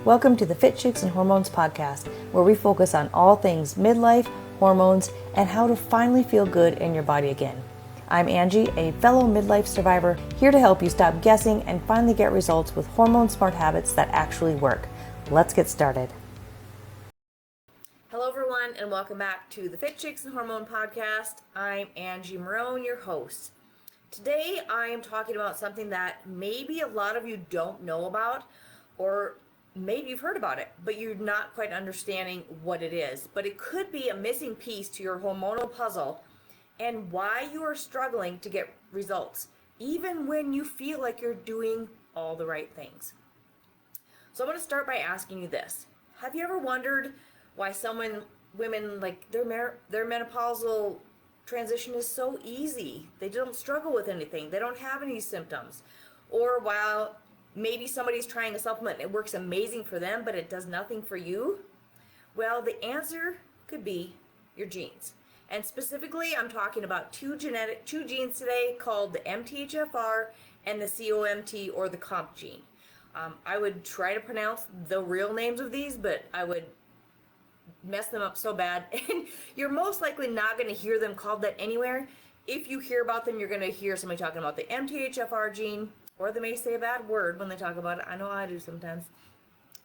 Welcome to the Fit Chicks and Hormones podcast, where we focus on all things midlife, hormones, and how to finally feel good in your body again. I'm Angie, a fellow midlife survivor, here to help you stop guessing and finally get results with hormone smart habits that actually work. Let's get started. Hello everyone, and welcome back to the Fit Chicks and Hormone podcast. I'm Angie Marone, your host. Today I am talking about something that maybe a lot of you don't know about, or maybe you've heard about it, but you're not quite understanding what it is. But it could be a missing piece to your hormonal puzzle and why you are struggling to get results, even when you feel like you're doing all the right things. So I'm going to start by asking you this. Have you ever wondered why women, like their menopausal transition is so easy? They don't struggle with anything. They don't have any symptoms. Or while maybe somebody's trying a supplement and it works amazing for them, but it does nothing for you? Well, the answer could be your genes. And specifically, I'm talking about two genes today called the MTHFR and the COMT, or the COMT gene. I would try to pronounce the real names of these, but I would mess them up so bad. And you're most likely not going to hear them called that anywhere. If you hear about them, you're going to hear somebody talking about the MTHFR gene, or they may say a bad word when they talk about it. I know I do sometimes.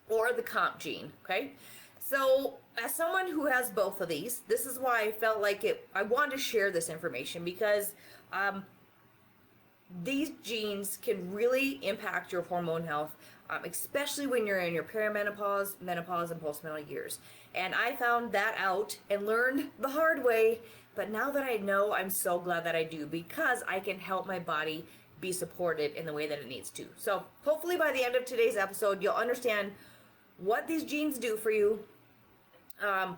Or the COMT gene, okay? So as someone who has both of these, this is why I felt like I wanted to share this information, because these genes can really impact your hormone health, especially when you're in your perimenopause, menopause, and postmenopause years. And I found that out and learned the hard way. But now that I know, I'm so glad that I do, because I can help my body be supported in the way that it needs to. So hopefully by the end of today's episode, you'll understand what these genes do for you, how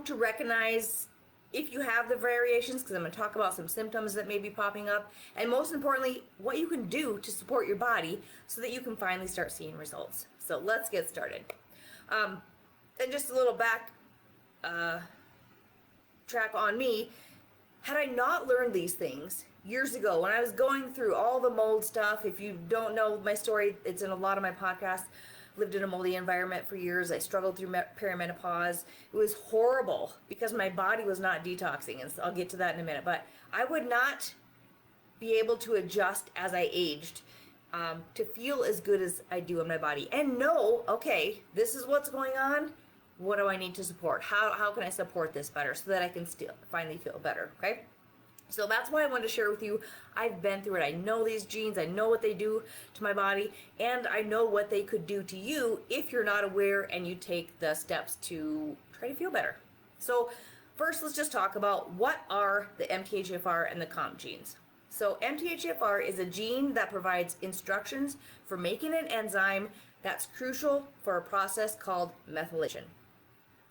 to recognize if you have the variations, because I'm going to talk about some symptoms that may be popping up, and most importantly, what you can do to support your body so that you can finally start seeing results. So let's get started. And just a little back track on me. Had I not learned these things years ago, when I was going through all the mold stuff, if you don't know my story, it's in a lot of my podcasts. Lived in a moldy environment for years. I struggled through perimenopause. It was horrible because my body was not detoxing, and I'll get to that in a minute. But I would not be able to adjust as I aged to feel as good as I do in my body and know, okay, this is what's going on. What do I need to support? How can I support this better so that I can still finally feel better, okay? So that's why I wanted to share with you. I've been through it. I know these genes. I know what they do to my body, and I know what they could do to you if you're not aware and you take the steps to try to feel better. So first, let's just talk about what are the MTHFR and the COMT genes. So MTHFR is a gene that provides instructions for making an enzyme that's crucial for a process called methylation.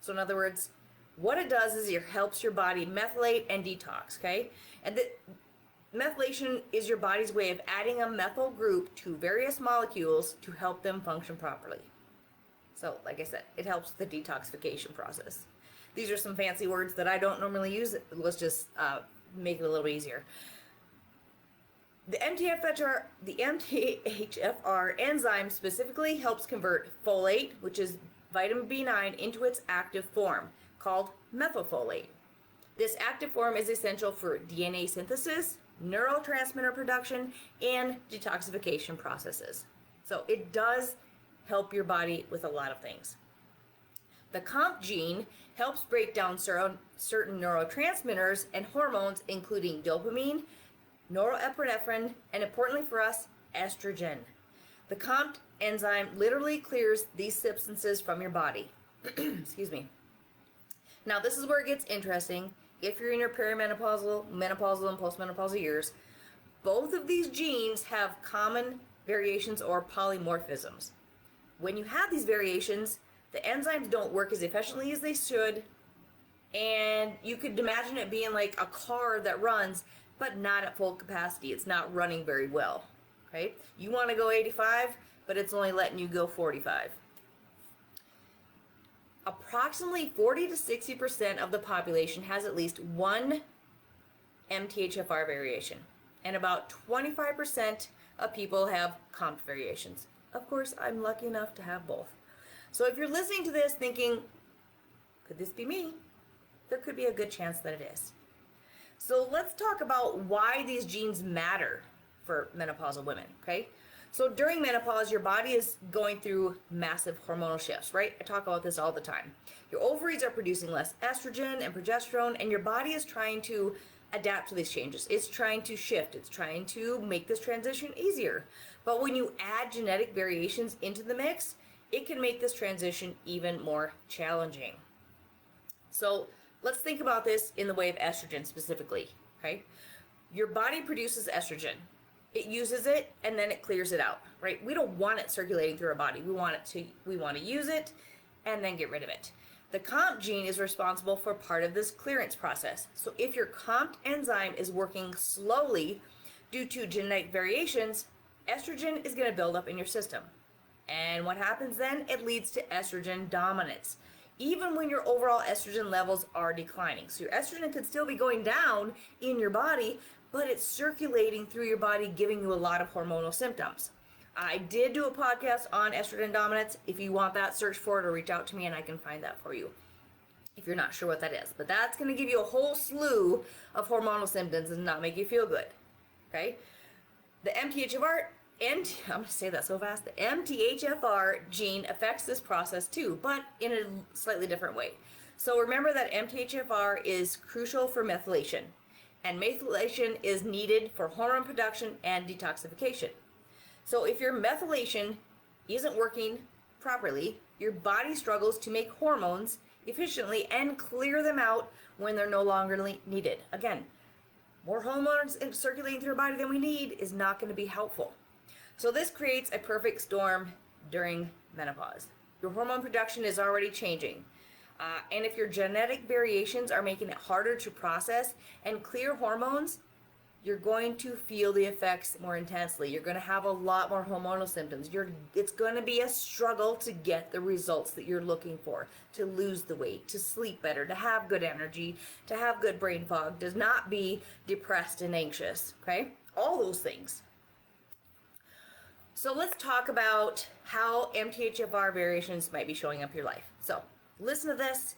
So in other words, what it does is it helps your body methylate and detox, okay? And the methylation is your body's way of adding a methyl group to various molecules to help them function properly. So, like I said, it helps the detoxification process. These are some fancy words that I don't normally use. Let's just make it a little bit easier. The MTHFR enzyme specifically helps convert folate, which is vitamin B9, into its active form, called methylfolate. This active form is essential for DNA synthesis, neurotransmitter production, and detoxification processes. So it does help your body with a lot of things. The COMT gene helps break down certain neurotransmitters and hormones, including dopamine, norepinephrine, and importantly for us, estrogen. The COMT enzyme literally clears these substances from your body. Excuse me. Now, this is where it gets interesting. If you're in your perimenopausal, menopausal, and postmenopausal years, both of these genes have common variations or polymorphisms. When you have these variations, the enzymes don't work as efficiently as they should, and you could imagine it being like a car that runs, but not at full capacity. It's not running very well, okay? You want to go 85, but it's only letting you go 45. Approximately 40 to 60% of the population has at least one MTHFR variation, and about 25% of people have COMT variations. Of course, I'm lucky enough to have both. So if you're listening to this thinking, could this be me? There could be a good chance that it is. So let's talk about why these genes matter for menopausal women, okay? So during menopause, your body is going through massive hormonal shifts, right? I talk about this all the time. Your ovaries are producing less estrogen and progesterone, and your body is trying to adapt to these changes. It's trying to shift. It's trying to make this transition easier. But when you add genetic variations into the mix, it can make this transition even more challenging. So let's think about this in the way of estrogen specifically, okay? Your body produces estrogen. It uses it and then it clears it out, right? We don't want it circulating through our body. We want to use it and then get rid of it. The COMT gene is responsible for part of this clearance process. So if your COMT enzyme is working slowly due to genetic variations, estrogen is going to build up in your system. And what happens then? It leads to estrogen dominance, even when your overall estrogen levels are declining. So your estrogen could still be going down in your body, but it's circulating through your body, giving you a lot of hormonal symptoms. I did do a podcast on estrogen dominance. If you want that, search for it or reach out to me and I can find that for you if you're not sure what that is. But that's going to give you a whole slew of hormonal symptoms and not make you feel good. Okay? The MTHFR, I'm going to say that so fast, the MTHFR gene affects this process too, but in a slightly different way. So remember that MTHFR is crucial for methylation, and methylation is needed for hormone production and detoxification. So if your methylation isn't working properly, your body struggles to make hormones efficiently and clear them out when they're no longer needed. Again, more hormones circulating through our body than we need is not going to be helpful. So this creates a perfect storm during menopause. Your hormone production is already changing. And if your genetic variations are making it harder to process and clear hormones, you're going to feel the effects more intensely. You're going to have a lot more hormonal symptoms. It's going to be a struggle to get the results that you're looking for, to lose the weight, to sleep better, to have good energy, to have good brain fog, to not be depressed and anxious, okay? All those things. So let's talk about how MTHFR variations might be showing up in your life. So listen to this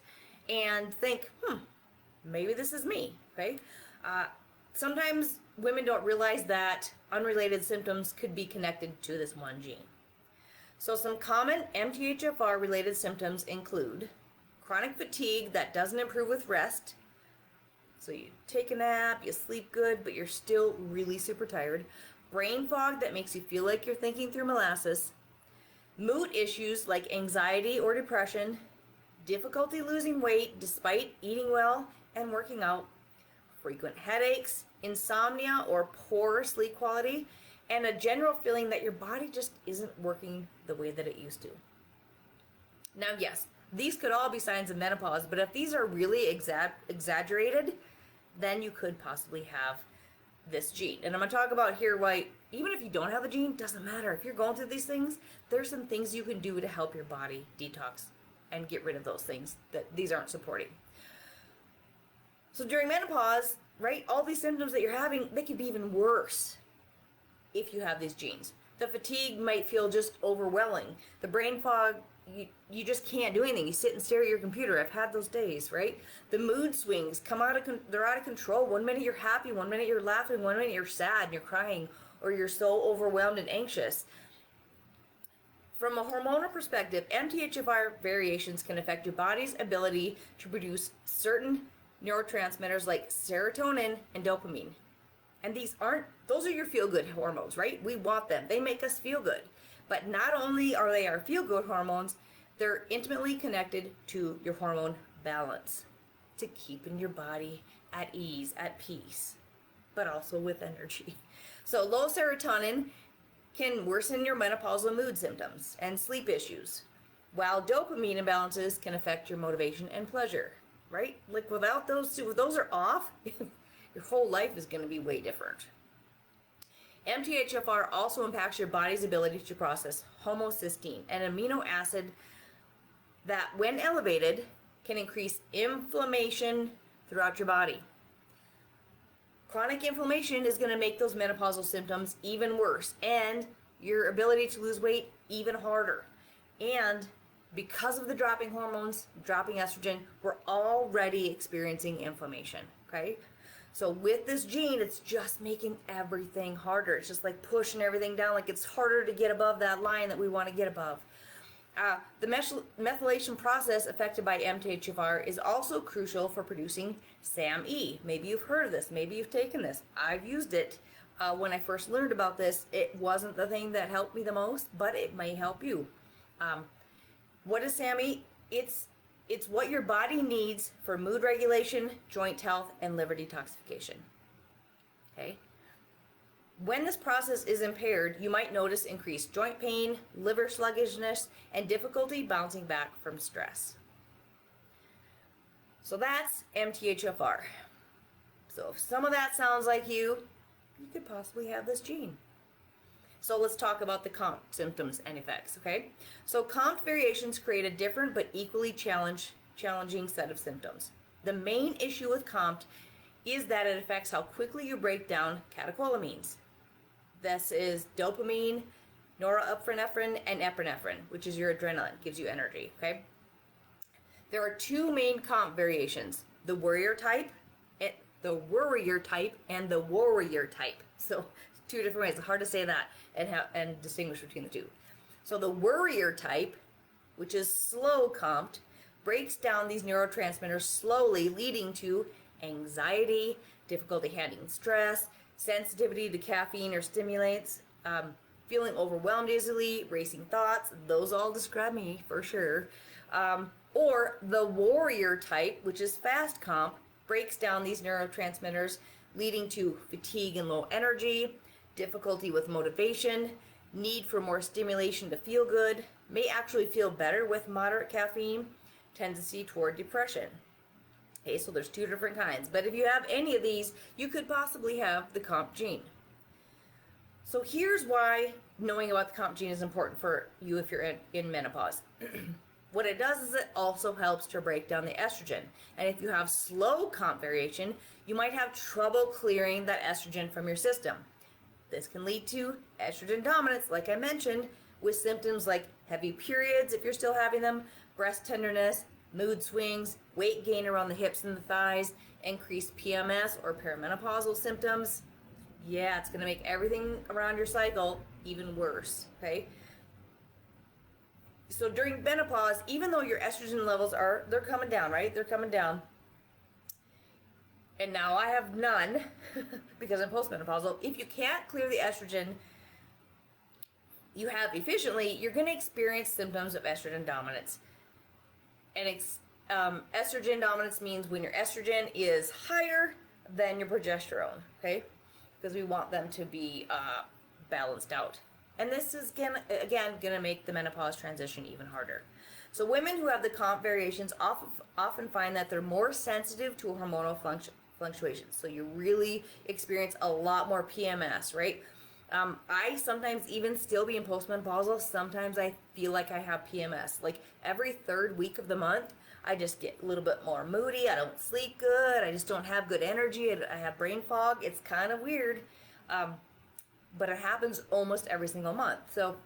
and think, maybe this is me, okay? Sometimes women don't realize that unrelated symptoms could be connected to this one gene. So some common MTHFR related symptoms include chronic fatigue that doesn't improve with rest. So you take a nap, you sleep good, but you're still really super tired. Brain fog that makes you feel like you're thinking through molasses. Mood issues like anxiety or depression. Difficulty losing weight despite eating well and working out. Frequent headaches, insomnia or poor sleep quality, and a general feeling that your body just isn't working the way that it used to. Now, yes, these could all be signs of menopause, but if these are really exaggerated, then you could possibly have this gene. And I'm going to talk about here why, even if you don't have the gene, doesn't matter. If you're going through these things, there's some things you can do to help your body detox and get rid of those things that these aren't supporting. So during menopause, right, all these symptoms that you're having, they could be even worse if you have these genes. The fatigue might feel just overwhelming. The brain fog, you just can't do anything. You sit and stare at your computer. I've had those days, right? The mood swings they're out of control. One minute you're happy, one minute you're laughing, one minute you're sad and you're crying, or you're so overwhelmed and anxious. From a hormonal perspective, MTHFR variations can affect your body's ability to produce certain neurotransmitters like serotonin and dopamine. And those are your feel-good hormones, right? We want them. They make us feel good. But not only are they our feel-good hormones, they're intimately connected to your hormone balance, to keeping your body at ease, at peace, but also with energy. So low serotonin can worsen your menopausal mood symptoms and sleep issues, while dopamine imbalances can affect your motivation and pleasure. Right? Like without those two, if those are off, your whole life is going to be way different. MTHFR also impacts your body's ability to process homocysteine, an amino acid that, when elevated, can increase inflammation throughout your body. Chronic inflammation is going to make those menopausal symptoms even worse, and your ability to lose weight even harder. And because of the dropping hormones, dropping estrogen, we're already experiencing inflammation, okay? So with this gene, it's just making everything harder. It's just like pushing everything down, like it's harder to get above that line that we want to get above. The methylation process affected by MTHFR is also crucial for producing SAMe. Maybe you've heard of this. Maybe you've taken this. I've used it. When I first learned about this, it wasn't the thing that helped me the most, but it may help you. What is SAMe? It's what your body needs for mood regulation, joint health, and liver detoxification. Okay? When this process is impaired, you might notice increased joint pain, liver sluggishness, and difficulty bouncing back from stress. So that's MTHFR. So if some of that sounds like you could possibly have this gene. So let's talk about the COMT symptoms and effects, okay? So COMT variations create a different but equally challenging set of symptoms. The main issue with COMT is that it affects how quickly you break down catecholamines. This is dopamine, norepinephrine, and epinephrine, which is your adrenaline, gives you energy, okay? There are two main COMT variations, the worrier type, and the warrior type. So two different ways. It's hard to say that and distinguish between the two. So the worrier type, which is slow COMT, breaks down these neurotransmitters slowly, leading to anxiety, difficulty handling stress, sensitivity to caffeine or stimulants, feeling overwhelmed easily, racing thoughts. Those all describe me for sure. Or the warrior type, which is fast COMT, breaks down these neurotransmitters, leading to fatigue and low energy, difficulty with motivation, need for more stimulation to feel good, may actually feel better with moderate caffeine, tendency toward depression. Okay, so there's two different kinds. But if you have any of these, you could possibly have the COMT gene. So here's why knowing about the COMT gene is important for you if you're in menopause. What it does is it also helps to break down the estrogen. And if you have slow COMT variation, you might have trouble clearing that estrogen from your system. This can lead to estrogen dominance, like I mentioned, with symptoms like heavy periods if you're still having them, breast tenderness, mood swings, weight gain around the hips and the thighs, increased PMS or perimenopausal symptoms. Yeah, it's going to make everything around your cycle even worse, okay? So during menopause, even though your estrogen levels they're coming down, right? They're coming down. And now I have none because I'm postmenopausal. If you can't clear the estrogen you have efficiently, you're going to experience symptoms of estrogen dominance. And estrogen dominance means when your estrogen is higher than your progesterone, okay? Because we want them to be balanced out. And this is, again, going to make the menopause transition even harder. So women who have the COMT variations often find that they're more sensitive to hormonal fluctuations. So you really experience a lot more PMS, right? I sometimes even still being postmenopausal, sometimes I feel like I have PMS. Like every third week of the month, I just get a little bit more moody. I don't sleep good. I just don't have good energy. I have brain fog. It's kind of weird. But it happens almost every single month. So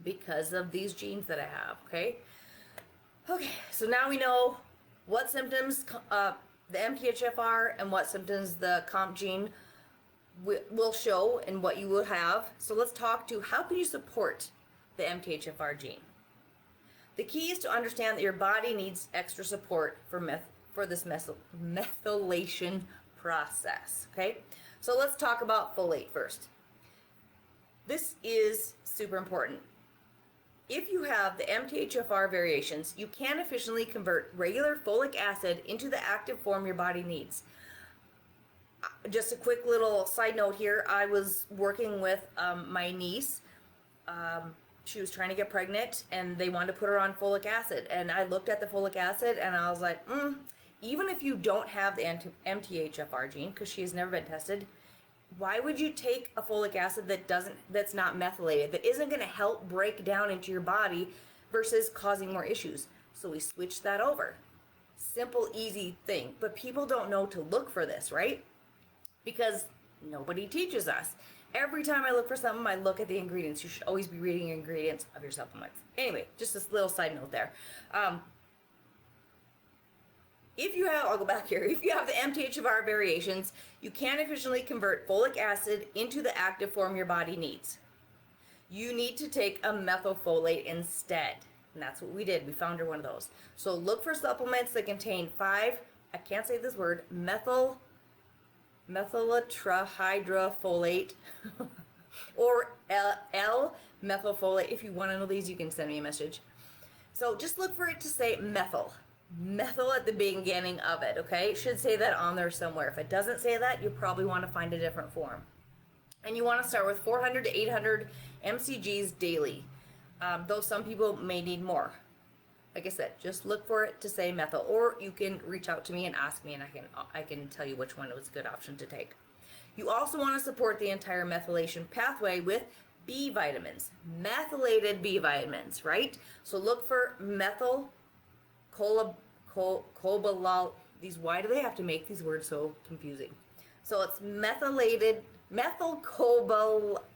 because of these genes that I have, okay? Okay, so now we know what symptoms the MTHFR and what symptoms the COMT gene will show and what you will have. So let's talk to how can you support the MTHFR gene. The key is to understand that your body needs extra support for this methylation process, okay? So let's talk about folate first. This is super important. If you have the MTHFR variations, you can efficiently convert regular folic acid into the active form your body needs. Just a quick little side note here. I was working with my niece. She was trying to get pregnant and they wanted to put her on folic acid. And I looked at the folic acid and I was like, even if you don't have the MTHFR gene, because she has never been tested, why would you take a folic acid that's not methylated, that isn't going to help break down into your body versus causing more issues? So we switched that over. Simple, easy thing. But people don't know to look for this, right? Because nobody teaches us. Every time I look for something, I look at the ingredients. You should always be reading the ingredients of your supplements. Anyway, just this little side note there. If you have, I'll go back here. If you have the MTHFR variations, you can't efficiently convert folic acid into the active form your body needs. You need to take a methylfolate instead. And that's what we did. We found her one of those. So look for supplements that contain I can't say this word, methylatetrahydrofolate or L-methylfolate. If you want to know these, you can send me a message. So just look for it to say methyl at the beginning of it, okay? It should say that on there somewhere. If it doesn't say that, you probably want to find a different form. And you want to start with 400 to 800 mcgs daily, though some people may need more. Like I said, just look for it to say methyl, or you can reach out to me and ask me, and I can tell you which one was a good option to take. You also want to support the entire methylation pathway with B vitamins, methylated B vitamins, right? So look for methyl cobalamin. Why do they have to make these words so confusing? So it's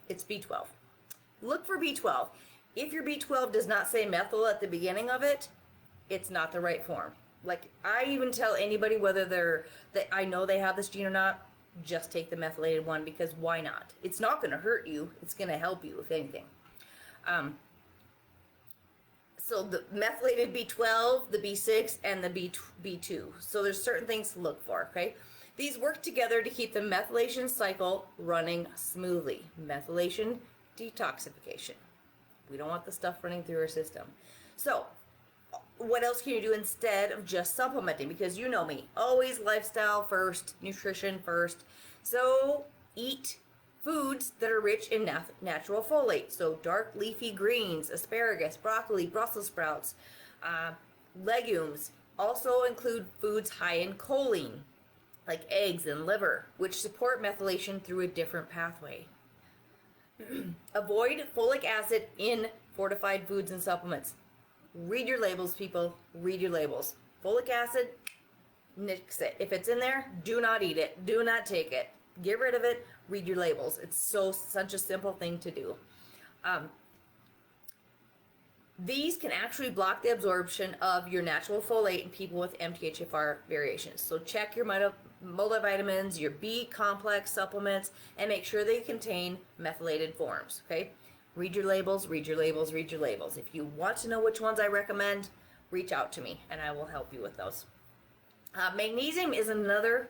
it's B12. Look for B12. If your B12 does not say methyl at the beginning of it, it's not the right form. Like, I even tell anybody whether I know they have this gene or not, just take the methylated one, because why not? It's not going to hurt you. It's going to help you, if anything. So the methylated B12, the B6, and the B2. So there's certain things to look for, okay? These work together to keep the methylation cycle running smoothly. Methylation detoxification. We don't want the stuff running through our system. So what else can you do instead of just supplementing? Because you know me, always lifestyle first, nutrition first. So eat foods that are rich in natural folate. So dark leafy greens, asparagus, broccoli, Brussels sprouts, legumes. Also include foods high in choline, like eggs and liver, which support methylation through a different pathway. Avoid folic acid in fortified foods and supplements. Read your labels, people. Read your labels. Folic acid, nix it. If it's in there, do not eat it. Do not take it. Get rid of it. Read your labels. It's such a simple thing to do. These can actually block the absorption of your natural folate in people with MTHFR variations. So check your multivitamins, your B complex supplements, and make sure they contain methylated forms, okay? Read your labels, read your labels, read your labels. If you want to know which ones I recommend, reach out to me and I will help you with those. Magnesium is another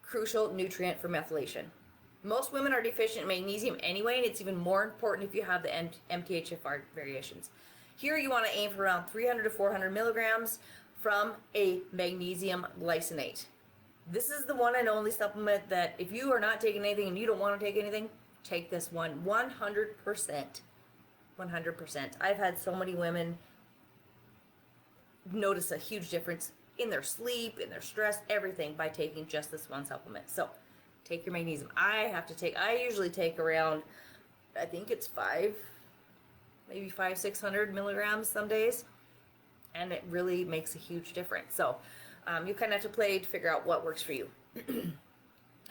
crucial nutrient for methylation. Most women are deficient in magnesium anyway, and it's even more important if you have the MTHFR variations. Here you want to aim for around 300 to 400 milligrams from a magnesium glycinate. This is the one and only supplement that if you are not taking anything and you don't want to take anything, take this one 100%. 100%. I've had so many women notice a huge difference in their sleep, in their stress, everything by taking just this one supplement. So take your magnesium. I usually take around, I think it's 600 milligrams some days, and it really makes a huge difference. So you kind of have to play to figure out what works for you.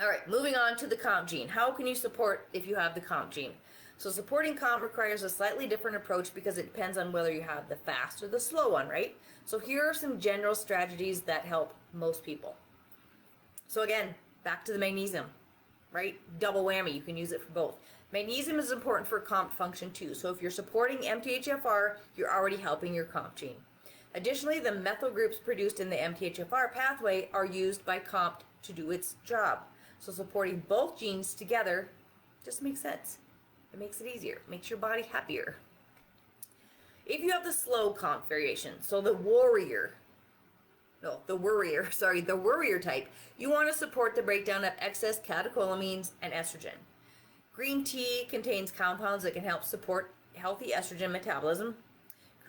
All right, moving on to the COMT gene. How can you support if you have the COMT gene? So supporting COMT requires a slightly different approach because it depends on whether you have the fast or the slow one, right? So here are some general strategies that help most people. So again, back to the magnesium, right? Double whammy, you can use it for both. Magnesium is important for COMT function too. So if you're supporting MTHFR, you're already helping your COMT gene. Additionally, the methyl groups produced in the MTHFR pathway are used by COMT to do its job. So supporting both genes together just makes sense. It makes it easier, makes your body happier. If you have the slow COMT variation, so the worrier type, you want to support the breakdown of excess catecholamines and estrogen. Green tea contains compounds that can help support healthy estrogen metabolism.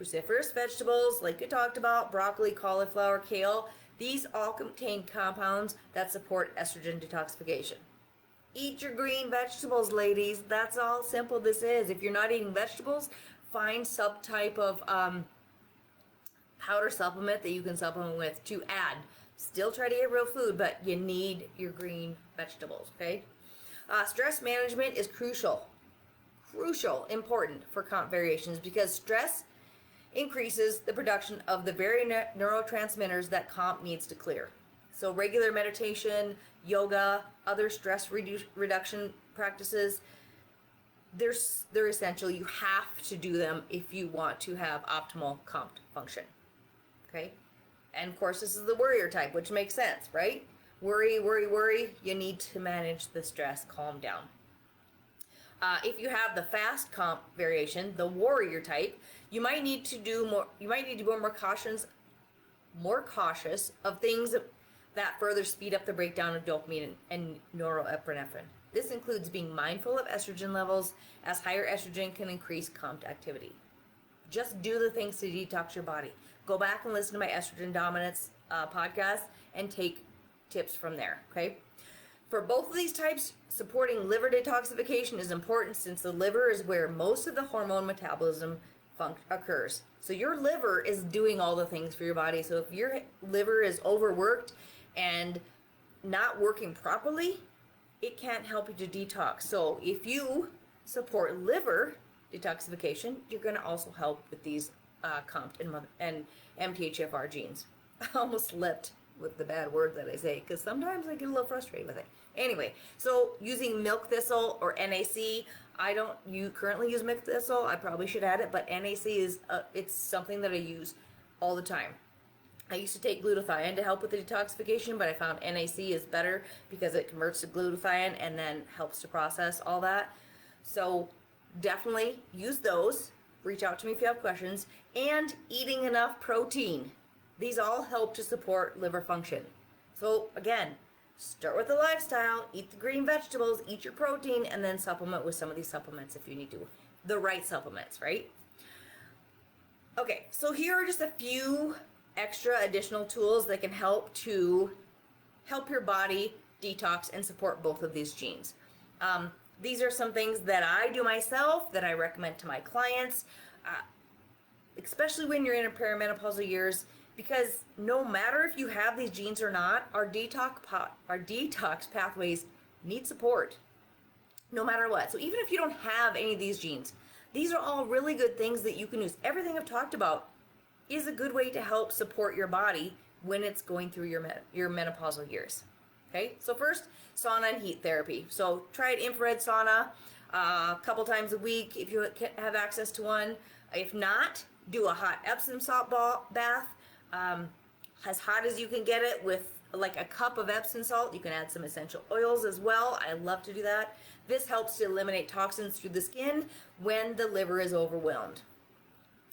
Cruciferous vegetables, like we talked about, broccoli, cauliflower, kale, these all contain compounds that support estrogen detoxification. Eat your green vegetables, ladies. That's all simple this is. If you're not eating vegetables, find some type of powder supplement that you can supplement with to add. Still try to eat real food, but you need your green vegetables, okay? Stress management is crucial, important for COMT variations because stress increases the production of the very neurotransmitters that COMT needs to clear. So regular meditation, yoga, other stress reduction practices, they're essential. You have to do them if you want to have optimal COMT function. Okay? And of course, this is the worrier type, which makes sense, right? Worry. You need to manage the stress, calm down. If you have the fast COMT variation, the warrior type, you might need to be more cautious of things that further speed up the breakdown of dopamine and norepinephrine. This includes being mindful of estrogen levels, as higher estrogen can increase COMT activity. Just do the things to detox your body. Go back and listen to my estrogen dominance podcast and take tips from there, okay? For both of these types, supporting liver detoxification is important since the liver is where most of the hormone metabolism occurs. So your liver is doing all the things for your body. So if your liver is overworked and not working properly, it can't help you to detox. So if you support liver detoxification, you're going to also help with these COMT and MTHFR genes. I almost slipped with the bad word that I say because sometimes I get a little frustrated with it. Anyway, so using milk thistle or NAC, I don't currently use milk thistle. I probably should add it, but NAC is it's something that I use all the time. I used to take glutathione to help with the detoxification, but I found NAC is better because it converts to glutathione and then helps to process all that. So definitely use those. Reach out to me if you have questions. And eating enough protein. These all help to support liver function. So again, start with the lifestyle, eat the green vegetables, eat your protein, and then supplement with some of these supplements if you need to. The right supplements, right? Okay, so here are just a few extra additional tools that can help your body detox and support both of these genes. These are some things that I do myself that I recommend to my clients, especially when you're in a perimenopausal years, because no matter if you have these genes or not, our detox pathways need support no matter what. So even if you don't have any of these genes, these are all really good things that you can use. Everything I've talked about is a good way to help support your body when it's going through your menopausal years. Okay, so first, sauna and heat therapy. So try an infrared sauna a couple times a week if you have access to one. If not, do a hot Epsom salt bath, as hot as you can get it with like a cup of Epsom salt. You can add some essential oils as well. I love to do that. This helps to eliminate toxins through the skin when the liver is overwhelmed.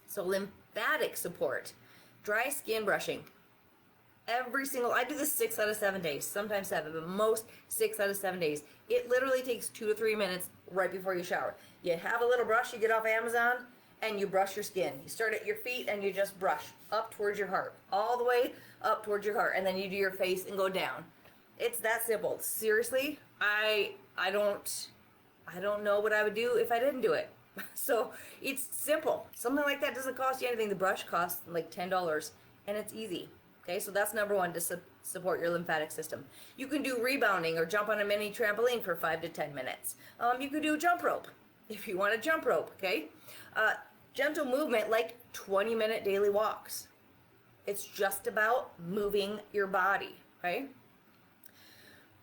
So lymphatic support, dry skin brushing. I do this 6 out of 7 days, sometimes 7, but most 6 out of 7 days. It literally takes 2 to 3 minutes right before you shower. You have a little brush you get off Amazon and you brush your skin. You start at your feet and you just brush up towards your heart, all the way up towards your heart, and then you do your face and go down. It's that simple. Seriously, I don't know what I would do if I didn't do it. So it's simple. Something like that doesn't cost you anything. The brush costs like $10 and it's easy. Okay, so that's number one, to support your lymphatic system. You can do rebounding or jump on a mini trampoline for 5 to 10 minutes. You could do jump rope if you want to jump rope, okay? Gentle movement like 20-minute daily walks. It's just about moving your body, okay?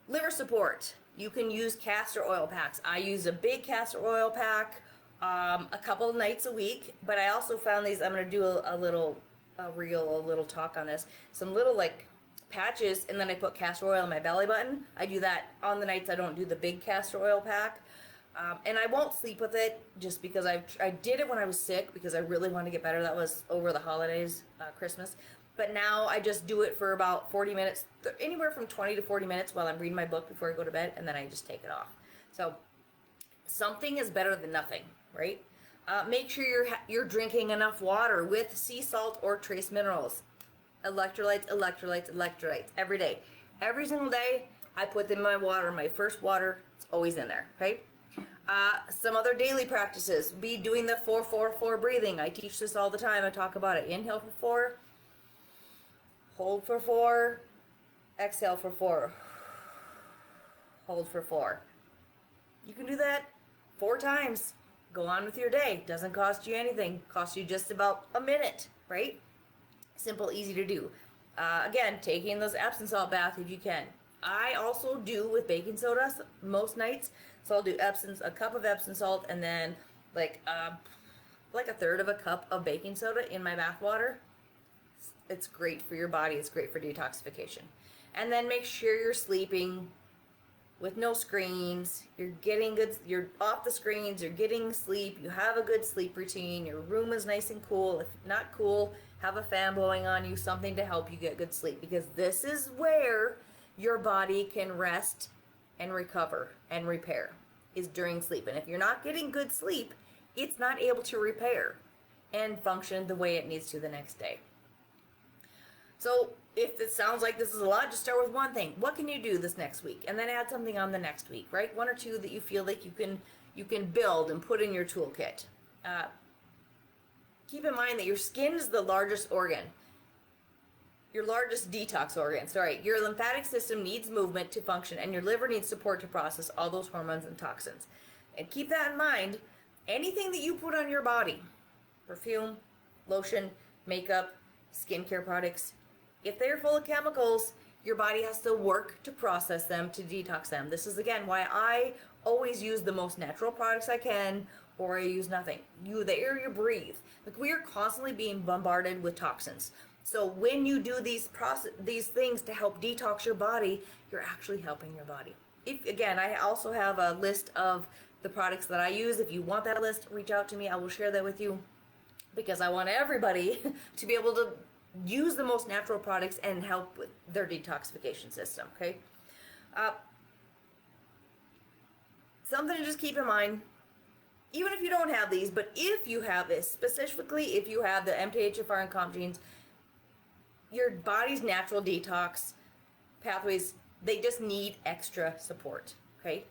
Liver support. You can use castor oil packs. I use a big castor oil pack a couple of nights a week, but I also found these, I'm going to do a little talk on this, some little like patches, and then I put castor oil on my belly button. I do that on the nights I don't do the big castor oil pack, and I won't sleep with it just because I did it when I was sick because I really wanted to get better. That was over the holidays, Christmas, but now I just do it for about 40 minutes, anywhere from 20 to 40 minutes while I'm reading my book before I go to bed, and then I just take it off. So something is better than nothing, right? Make sure you're drinking enough water with sea salt or trace minerals. Electrolytes every day. Every single day, I put them in my water. My first water, it's always in there, okay? Some other daily practices. Be doing the 4-4-4 breathing. I teach this all the time. I talk about it. Inhale for 4. Hold for 4. Exhale for 4. Hold for 4. You can do that 4 times. Go on with your day. Doesn't cost you anything. Costs you just about a minute, right? Simple, easy to do. Again, taking those Epsom salt baths if you can. I also do with baking soda most nights. So I'll do a cup of Epsom salt, and then like a third of a cup of baking soda in my bath water. It's great for your body. It's great for detoxification. And then make sure you're sleeping with no screens. You're getting good. You're off the screens. You're getting sleep. You have a good sleep routine. Your room is nice and cool. If not cool, have a fan blowing on you, something to help you get good sleep, because this is where your body can rest and recover and repair, is during sleep. And if you're not getting good sleep, it's not able to repair and function the way it needs to the next day. So if it sounds like this is a lot, just start with one thing. What can you do this next week? And then add something on the next week, right? 1 or 2 that you feel like you can build and put in your toolkit. Keep in mind that your skin is the largest organ. Your largest detox organ. Sorry. Your lymphatic system needs movement to function, and your liver needs support to process all those hormones and toxins. And keep that in mind. Anything that you put on your body, perfume, lotion, makeup, skincare products, if they're full of chemicals, your body has to work to process them, to detox them. This is, again, why I always use the most natural products I can, or I use nothing. The air you breathe. Like, we are constantly being bombarded with toxins. So when you do these things to help detox your body, you're actually helping your body. Again, I also have a list of the products that I use. If you want that list, reach out to me. I will share that with you, because I want everybody to be able to use the most natural products and help with their detoxification system, okay? Something to just keep in mind, even if you don't have these, but if you have this, specifically if you have the MTHFR and COMT genes, your body's natural detox pathways, they just need extra support, okay?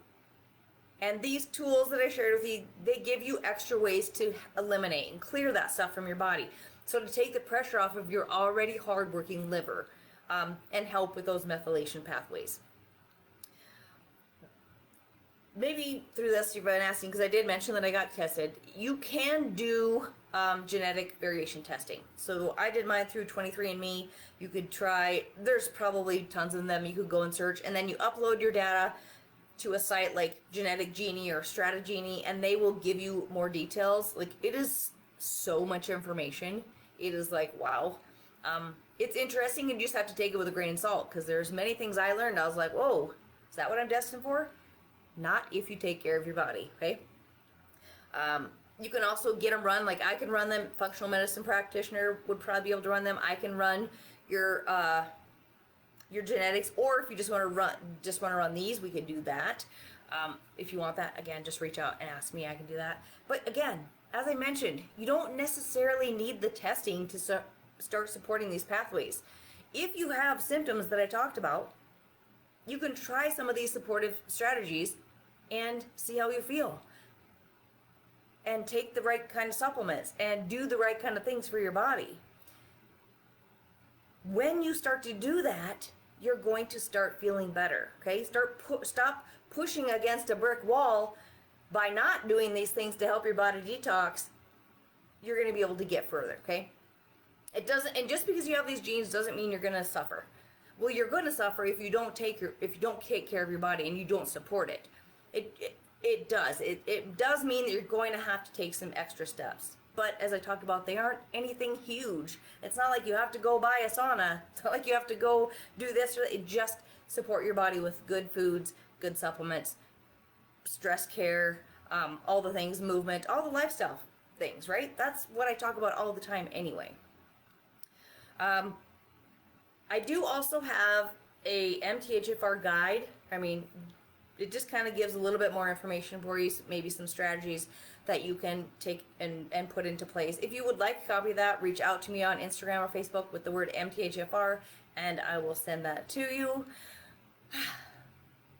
And these tools that I shared with you, they give you extra ways to eliminate and clear that stuff from your body. So to take the pressure off of your already hardworking liver, and help with those methylation pathways. Maybe through this you've been asking, because I did mention that I got tested. You can do genetic variation testing. So I did mine through 23andMe. You could try, there's probably tons of them. You could go and search, and then you upload your data to a site like Genetic Genie or Strategenie, and they will give you more details. Like, it is so much information. It is like, wow. It's interesting, and you just have to take it with a grain of salt, because there's many things I learned. I was like, whoa, is that what I'm destined for? Not if you take care of your body, okay? You can also get them run, like I can run them. Functional medicine practitioner would probably be able to run them. I can run your genetics, or if you just want to run these, we can do that. If you want that, again, just reach out and ask me. I can do that. But again, as I mentioned, you don't necessarily need the testing to start supporting these pathways. If you have symptoms that I talked about, you can try some of these supportive strategies and see how you feel. And take the right kind of supplements and do the right kind of things for your body. When you start to do that, you're going to start feeling better, okay? Stop pushing against a brick wall by not doing these things to help your body detox. You're going to be able to get further, okay? It doesn't, and just because you have these genes doesn't mean you're going to suffer. Well, you're going to suffer if you don't take care of your body and you don't support it. It does. It does mean that you're going to have to take some extra steps. But as I talked about, they aren't anything huge. It's not like you have to go buy a sauna. It's not like you have to go do this. Just support your body with good foods, good supplements, stress care, all the things, movement, all the lifestyle things, right? That's what I talk about all the time anyway. I do also have a MTHFR guide. I mean, it just kind of gives a little bit more information for you, maybe some strategies that you can take and put into place. If you would like a copy of that, reach out to me on Instagram or Facebook with the word MTHFR, and I will send that to you.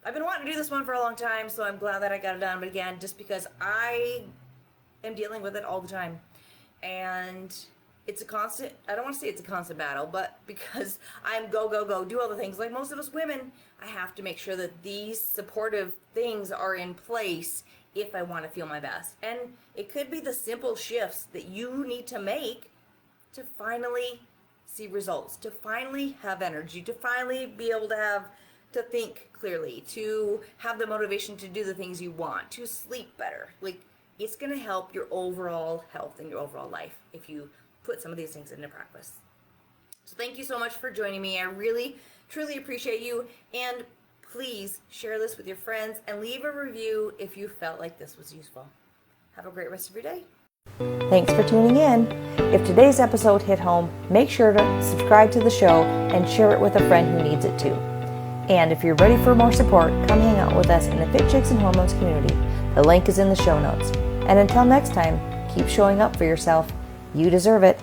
I've been wanting to do this one for a long time, so I'm glad that I got it done. But again, just because I am dealing with it all the time, and it's a constant, I don't want to say it's a constant battle, but because I'm go, go, go, do all the things like most of us women, I have to make sure that these supportive things are in place if I want to feel my best. And it could be the simple shifts that you need to make to finally see results, to finally have energy, to finally be able to think clearly, to have the motivation to do the things you want, to sleep better. Like, it's going to help your overall health and your overall life if you put some of these things into practice. So thank you so much for joining me. I really, truly appreciate you. And please share this with your friends and leave a review if you felt like this was useful. Have a great rest of your day. Thanks for tuning in. If today's episode hit home, make sure to subscribe to the show and share it with a friend who needs it too. And if you're ready for more support, come hang out with us in the Fit Chicks and Hormones community. The link is in the show notes. And until next time, keep showing up for yourself. You deserve it.